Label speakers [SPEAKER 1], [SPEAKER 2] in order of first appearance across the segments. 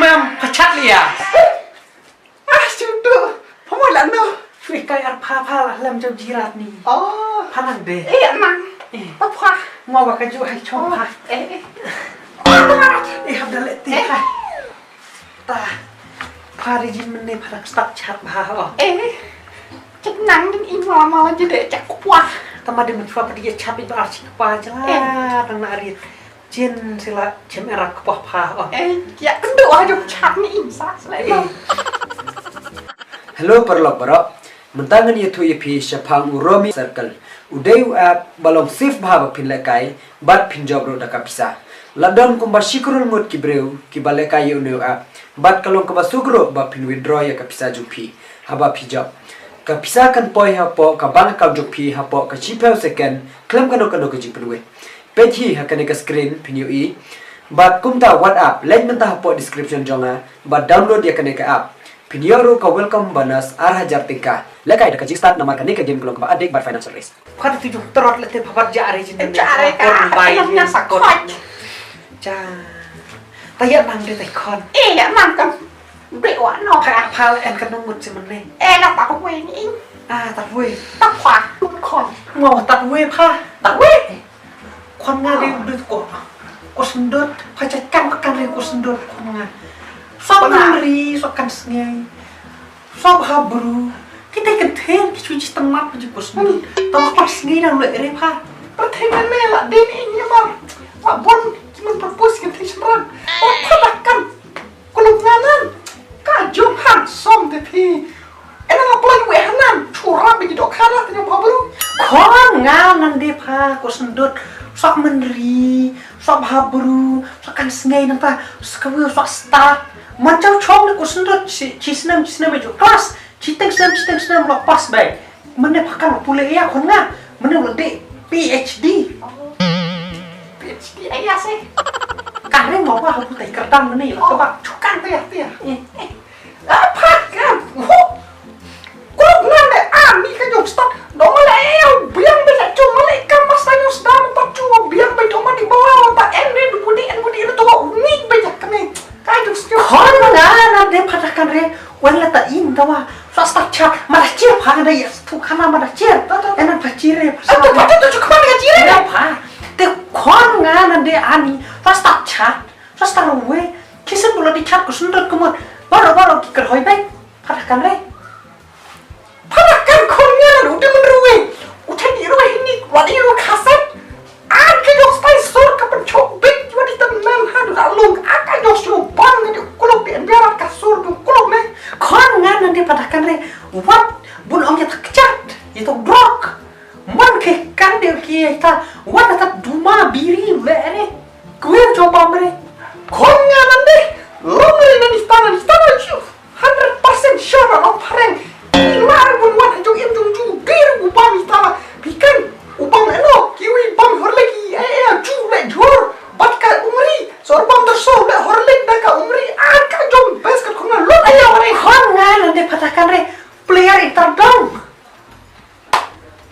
[SPEAKER 1] memang pecat dia.
[SPEAKER 2] Sudah. Pemulan no.
[SPEAKER 1] Fui kayak apa lam jauh jirat ni.
[SPEAKER 2] Oh.
[SPEAKER 1] Palang deh.
[SPEAKER 2] Nang. Apa?
[SPEAKER 1] Mau bakal jual hai compa. Habis letih hai. Ta. Pari jin mene palang stak chat bah.
[SPEAKER 2] Cek nang dan ima malah jadi cek kuah.
[SPEAKER 1] Tama dia mencoba dia capi bersih kepala jalan nang narit. Jin sila jem era kepah pah.
[SPEAKER 2] Ya kedua aja cap ni imsa selama.
[SPEAKER 3] Hello perlok barok. Mentangan itu ipi syapang uromi circle. Udayu app balong sif bahaba pin lekai bat pin job ro daka pisa. Ladon kumba shikurul mut kibreu kibalekai uneu app. Bat kalong kumba sugro ba pin withdraw ya kapisa jupi. Haba pi job. Kapisa kan poi hapo ka bank account jupi hapo ka chipel second klem kano ke jipenwe. Peji hakane ka screen pin ui. Bat kumta WhatsApp link mentah hapo description jonga. Bat download ya kane ka app. Pinioru ka welcome bonus 6,000 tingkah. Lekai dekat start nomor kane ka game kelong ka adik bar financial risk.
[SPEAKER 1] Kau tujuh terot letih bapak jari jin.
[SPEAKER 2] Jari ka ayamnya sakot.
[SPEAKER 1] Ja. Tayat nang dia tekon.
[SPEAKER 2] Ya nang kan. Bewa no.
[SPEAKER 1] Apa en kan nunggut si mene.
[SPEAKER 2] Nak tak kue ni.
[SPEAKER 1] Tak weh.
[SPEAKER 2] Tak kuah. Kon.
[SPEAKER 1] Mau tak weh pa.
[SPEAKER 2] Tak weh.
[SPEAKER 1] Kon nga dia udah ko sendot. Pacakan makan dia ko sendot kon nga. Sok nari, sok kan sengai. Sok habru. Kita kenten cuci tempat je ko sendot. Tahu pas sengai dah le pa.
[SPEAKER 2] Pertanyaan melak dia ni mah. Mak bon cuma propose kan seran. Padakan. Kulunganan. Kajum handsome tapi. Enak apa lagi wehanan. Curang begitu kalah tanya baru.
[SPEAKER 1] Kon nganan dia pa ko sendot. Sok meneri, sok habru, sok kan sengai nanta. Sekawil sok start. Macam chong ko sendot cisnam itu kelas. Citeng senam lepas baik. Mana pakan pulih ya kon nga. Mana boleh PhD.
[SPEAKER 2] PhD ayah sih.
[SPEAKER 1] Karena mau apa aku tak kertas mana ya? Kebak
[SPEAKER 2] cukan tu ya. Apa kan? Kau nanda ani kan jom start. Dong leo biang bisa cuma lekan mas tanya sudah tak cuma biang betul mah di bawah tak ende budi itu unik banyak kami. Kajung sejuk.
[SPEAKER 1] Kon nga dia padakan re. Wala ta in tawa. Swasta cha maracir pa ada ya. Tu kana maracir. Enak pacire.
[SPEAKER 2] Itu pada tu cuma maracir.
[SPEAKER 1] Ya pa. Te kon nga dia ani. Swasta cha. Swasta rowe. Kisen bola di chat ko sundot kumot. Baru kikir hoy baik. Padakan re. Padakan kon nga udah menruwe. Udah di ruwe ini. Wadi ruwe kaset. Aka jok spai sur kapan cobek. Wadi teman hadu alung. Aka jok syuban. Kuluk di biarat kasur. Kuluk ne. Kon nga nanti padakan re. Wat bun om tak kecat. Itu brok. Man ke kan dia kia ita. Wat tak duma biri vere. Kue coba mere. Kon nga nanti. Lo mere nanti istana 100% sure on pareng. Imar bun wat jong im jong biru ubam istana. Bikin ubam eno kiwi bam horlegi ju le jor. Bat ka umri. Sorbam tersol le horleg daka umri. Aka jom bes ka kuna lo ayo mere. Kon nga nanti padakan re. Player interdong.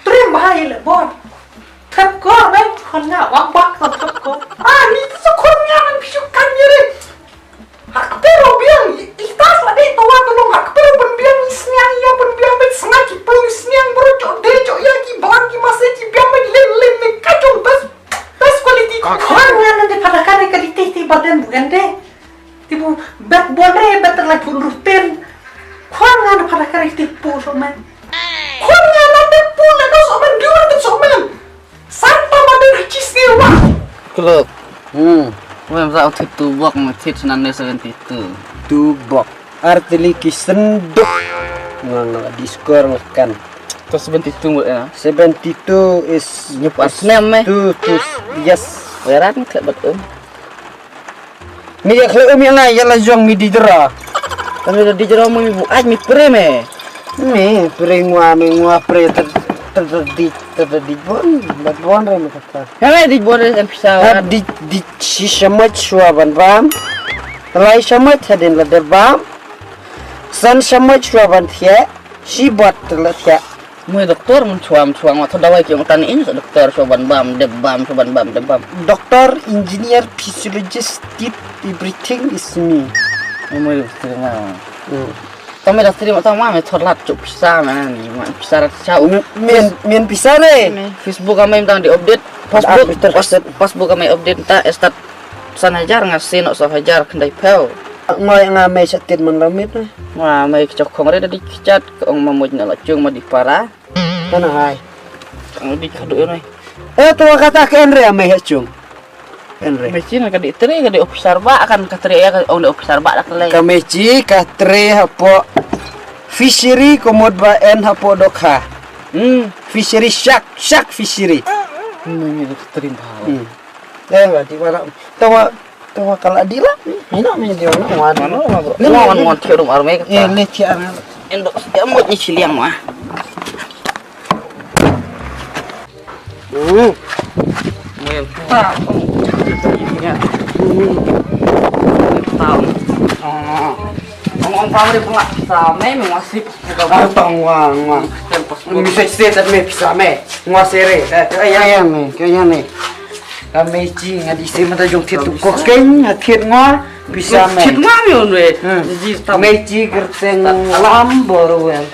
[SPEAKER 1] Trim bahaya le bon. Thapkor baik kon nga wak bak thapkor. Ni tu kon nga nan pisukan ni re. Hak pero biang itas lah deh tawa tolong hak pero pun biang isniang ya pun biang bet sengaja ki pun isniang baru cok deh cok ya ki bang ki masa ki biang bet lem ne kacau best quality. Kon nga nanti padakan re kalite badan bukan deh. Tibu bet bonre bet lagi pun rutin. Kon nga padakan re tipu somen. Kon nga nanti pula no somen dua tu somen. Santa badan hacis ni wah.
[SPEAKER 4] Keluk. Wem sa utit tubok macit nande 72.
[SPEAKER 3] Tubok. Artili kisenduk. Nang diskor makan.
[SPEAKER 4] To 72 mo ya.
[SPEAKER 3] 72 is
[SPEAKER 4] Nyepas nem eh.
[SPEAKER 3] tu yes.
[SPEAKER 4] Weran klek bet
[SPEAKER 3] Mi ya klek mi na ya la jong mi dijera.
[SPEAKER 4] Kan udah di jero mo ibu aj mi preme.
[SPEAKER 3] Mi ngua pre terdi bon re mi kata.
[SPEAKER 4] Hame di bore en pisau.
[SPEAKER 3] Di shisha mat shwa ban bam. Lai shamat hadin la de bam. San shamat shwa ban thia. Shi bot la thia.
[SPEAKER 4] Mo doktor mun chuam wa dawai ki ngtan in doktor soban bam de bam.
[SPEAKER 3] Doctor, engineer, physiologist, everything is me.
[SPEAKER 4] Mới terima. Tao mới đặt terima tao mah thot lat chụp pizza mà này mà pizza đặt sao
[SPEAKER 3] Mian pisah deh.
[SPEAKER 4] Facebook kami tang di update Facebook kami update ta start san hajar ngasih nok so hajar kendai pel
[SPEAKER 3] Ngoy ngamay sa tin man lamit na.
[SPEAKER 4] mà mày chọc không đấy đi chat ông mà một là chung mà đi para
[SPEAKER 3] Kana hay.
[SPEAKER 4] ông đi kado này
[SPEAKER 3] Tuwa kata ke Enre amay chung. Enre.
[SPEAKER 4] mày chỉ là cái đi tre cái đi observa akan cái tre ya ông đi observa lah kelai
[SPEAKER 3] Kameji katre hapo fishery komod ba en hapo dokha. Fishery shark fishery.
[SPEAKER 4] mày terima
[SPEAKER 3] Berarti mana tawa kala dila. Mina me dia na wan.
[SPEAKER 4] mana ngon theo dong arme
[SPEAKER 3] Le tiara.
[SPEAKER 4] endok ya một như chỉ liang mà mày ta tao ông pao đi pula sao mấy mình ngasih
[SPEAKER 3] Tong wang. Bisa set me bisa me. Ngosere. Kaya me. Kameji ngadi se mata jong thiet tu ko keng thiet ngo bisa me.
[SPEAKER 4] thịt ngon nhiều rồi gì tao
[SPEAKER 3] Kameji gerteng lam boru wen.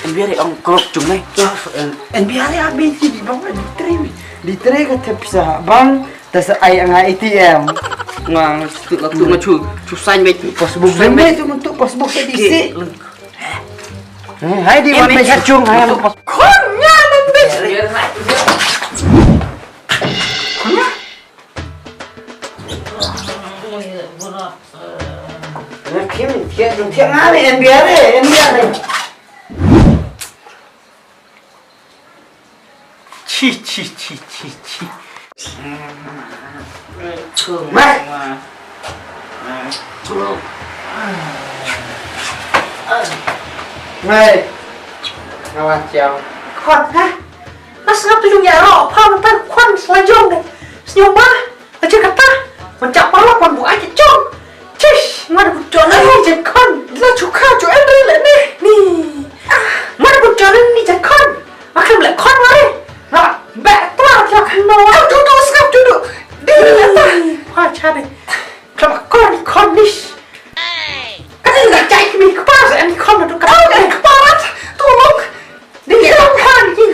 [SPEAKER 4] em biết thì ông crop chúng này
[SPEAKER 3] En biare abisi di bawah di tre ka te bisa bang tas ai anga ATM.
[SPEAKER 4] ngang tự là tự mà chủ xanh mấy
[SPEAKER 3] Pasbuk me tu untuk pasbuk ke disi. Hai di mana me chung hai.
[SPEAKER 2] Khon nha nên đi.
[SPEAKER 3] Kim thiet ngale en biare.
[SPEAKER 1] Chi.
[SPEAKER 4] thường
[SPEAKER 3] Mày.
[SPEAKER 4] mà
[SPEAKER 3] Ngai. Ngawat chào.
[SPEAKER 1] Khon ha. Mas ngap tu ya ro, pa man tan khon selajong deh. Senyum mah. Aja kata. Mencap pala pon bu aja jong. Cish, mana bu jolan ni je khon. La chuka jo Enre le ni. Mana bu jolan ni je khon. Makan le khon mari. Nah, bek tua dia kan no.
[SPEAKER 2] Duduk skap duduk. Di apa?
[SPEAKER 1] Ha cha deh. Kalau khon ni. Kan enggak cai mi kepas en khon tu kan.
[SPEAKER 2] Keparat. Tolong.
[SPEAKER 1] Dia tak kan ni.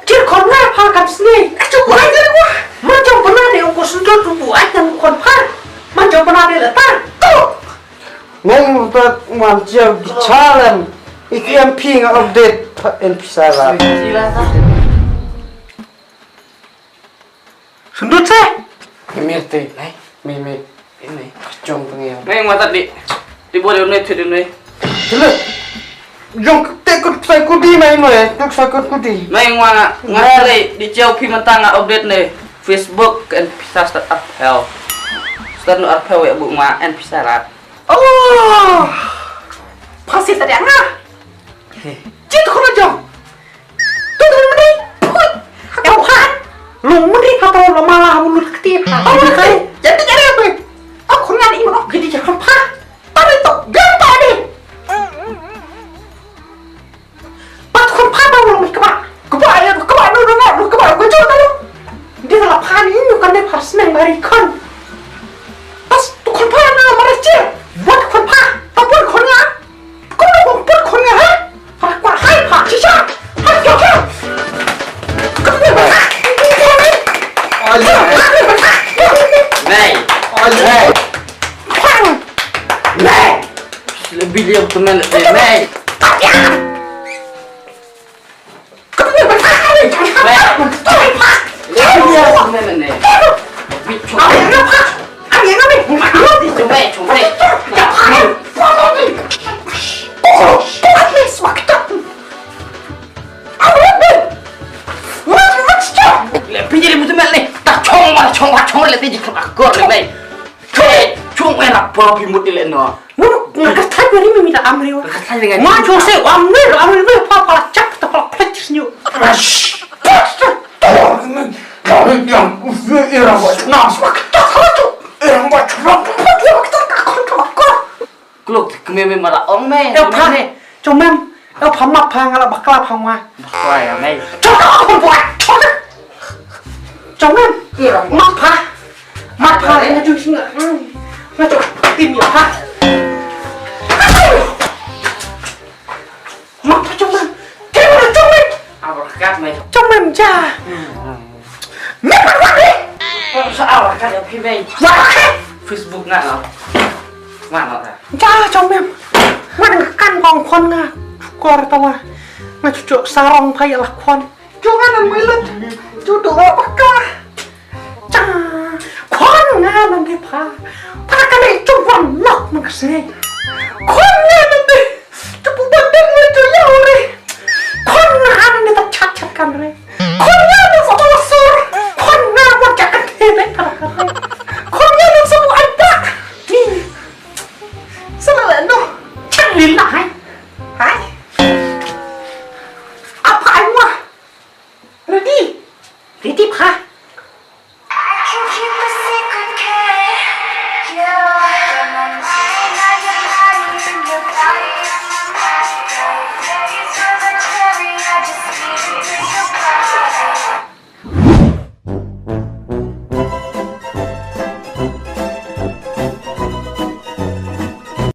[SPEAKER 1] Dia khon lah pa kan sini.
[SPEAKER 2] Coba aja gua.
[SPEAKER 1] Macam pernah dia aku sentuh tubuh aja khon pa. Macam pernah dia letak. Tu.
[SPEAKER 3] Ngai mutat mancam gichalan. Ikiam ping update en pisara.
[SPEAKER 4] gila ta
[SPEAKER 1] Sundut saya.
[SPEAKER 3] Mirte.
[SPEAKER 4] này
[SPEAKER 3] Mimi.
[SPEAKER 4] ini
[SPEAKER 3] Kacung pengil.
[SPEAKER 4] này mà tadi di boleh udah itu ini
[SPEAKER 3] Dulu. Jong tekut saya kudi main lo ya. Tuk saya kudi.
[SPEAKER 4] này mà ngasih di jauh pi mentang update nih Facebook kan bisa start up hell start up hell ya bu ma en bisa lah
[SPEAKER 1] Oh. Pasti tadi angah. Cik kau jom. Tu meni. Kau kan. Lu meni kata lu malah mulut ketip. Oh kan. Jadi apa? Aku ngani mau jadi jangan pa. Tadi tu gang tadi. Pat kon pa mau lu kebak. Kebak ya kebak lu kebak gua jual lu. Dia lah pan ini kan dia pas neng mari kon. Pas tu kon pa na mari cik. Buat kon pa. Apa kon ya? Kau nak buat kon ya? Pak kuat hai pak cica. Hai cica. Kau ni apa?
[SPEAKER 4] này
[SPEAKER 3] Này.
[SPEAKER 4] lebih dia teman này
[SPEAKER 1] Kau ni apa?
[SPEAKER 4] teman này bị chụp
[SPEAKER 1] Ayah apa? Ayah apa?
[SPEAKER 4] đi chụp này
[SPEAKER 1] Habis waktu.
[SPEAKER 4] lebih jadi teman nih tak chong lebih jadi kebakar nih chung enak bawa bimut di leno
[SPEAKER 1] Nak kata beri minta amri.
[SPEAKER 4] kata dengan
[SPEAKER 1] Maju saya amri papa cap tak petis nyu.
[SPEAKER 3] Yang era buat nas waktu tu. Era buat
[SPEAKER 4] kluk kememe malah om me
[SPEAKER 1] Eo pa ne. Cuma eo pamak pangala bakla pangwa.
[SPEAKER 4] wah ya me
[SPEAKER 1] Cuma aku buat. Cuma mak pa. Mak pa ini juga. Macam tim ya pa.
[SPEAKER 4] cắt mày
[SPEAKER 1] Trong em cha Mẹ bắt quạt đi
[SPEAKER 4] sao là cắt được phim mày
[SPEAKER 1] Quạt
[SPEAKER 4] Facebook ngại nó ngại nó à
[SPEAKER 1] Cha trong em Mana kan bang kon nga Kuar tawa Nga cucuk sarong paya lakon
[SPEAKER 2] Jangan ang milat. Jodoh apa kah?
[SPEAKER 1] Cha Kon nga nanti pa Para kami cuwan lok magasne Kon nga